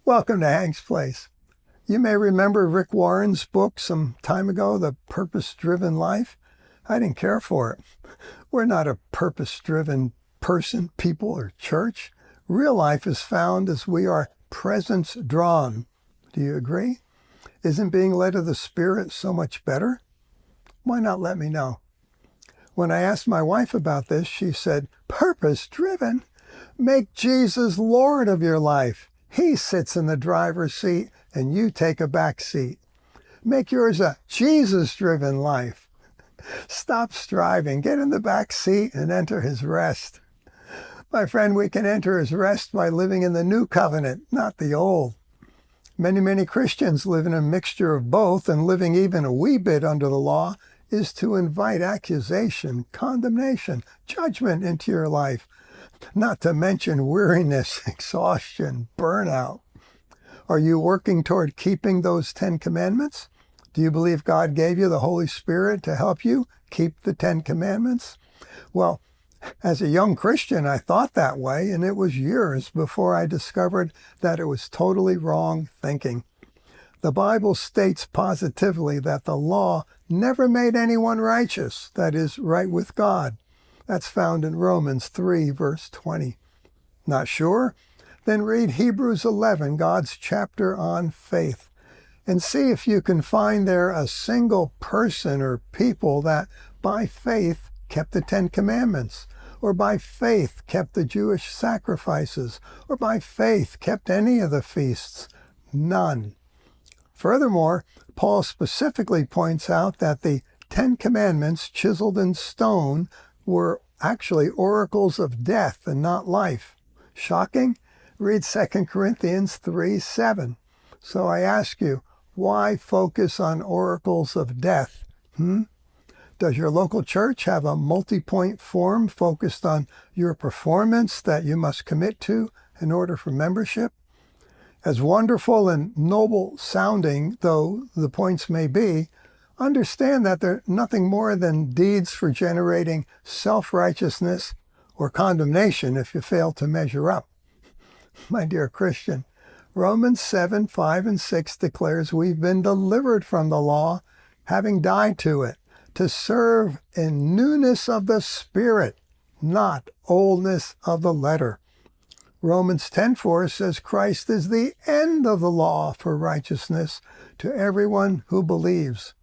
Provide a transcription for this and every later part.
Welcome to Hank's Place. You may remember Rick Warren's book some time ago, The Purpose-Driven Life. I didn't care for it. We're not a purpose-driven person, people, or church. Real life is found as we are presence-drawn. Do you agree? Isn't being led of the Spirit so much better? Why not let me know? When I asked my wife about this, she said, purpose-driven? Make Jesus Lord of your life. He sits in the driver's seat and you take a back seat. Make yours a Jesus-driven life. Stop striving. Get in the back seat and enter his rest. My friend, we can enter his rest by living in the new covenant, not the old. Many Christians live in a mixture of both, and living even a wee bit under the law is to invite accusation, condemnation, judgment into your life. Not to mention weariness, exhaustion, burnout. Are you working toward keeping those 10 commandments? Do you believe God gave you the Holy Spirit to help you keep the 10 commandments? Well, as a young Christian, I thought that way, and it was years before I discovered that it was totally wrong thinking. The Bible states positively that the law never made anyone righteous, that is, right with God. That's found in Romans 3, verse 20. Not sure? Then read Hebrews 11, God's chapter on faith, and see if you can find there a single person or people that by faith kept the 10 commandments, or by faith kept the Jewish sacrifices, or by faith kept any of the feasts. None. Furthermore, Paul specifically points out that the 10 commandments chiseled in stone were actually oracles of death and not life. Shocking? Read 2 Corinthians 3:7. So I ask you, why focus on oracles of death? Does your local church have a multi-point form focused on your performance that you must commit to in order for membership? As wonderful and noble sounding though the points may be, understand that they're nothing more than deeds for generating self-righteousness or condemnation if you fail to measure up. My dear Christian, Romans 7, 5, and 6 declares we've been delivered from the law, having died to it, to serve in newness of the Spirit, not oldness of the letter. Romans 10:4 says Christ is the end of the law for righteousness to everyone who believes.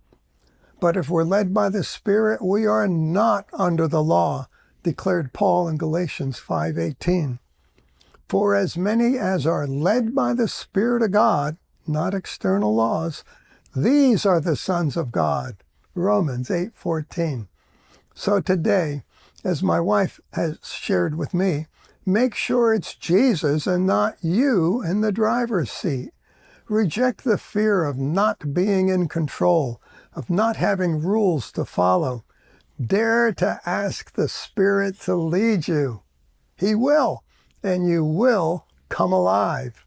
But if we're led by the Spirit, we are not under the law, declared Paul in Galatians 5:18. For as many as are led by the Spirit of God, not external laws, these are the sons of God. Romans 8:14. So today, as my wife has shared with me, make sure it's Jesus and not you in the driver's seat. Reject the fear of not being in control, of not having rules to follow. Dare to ask the Spirit to lead you. He will, and you will come alive.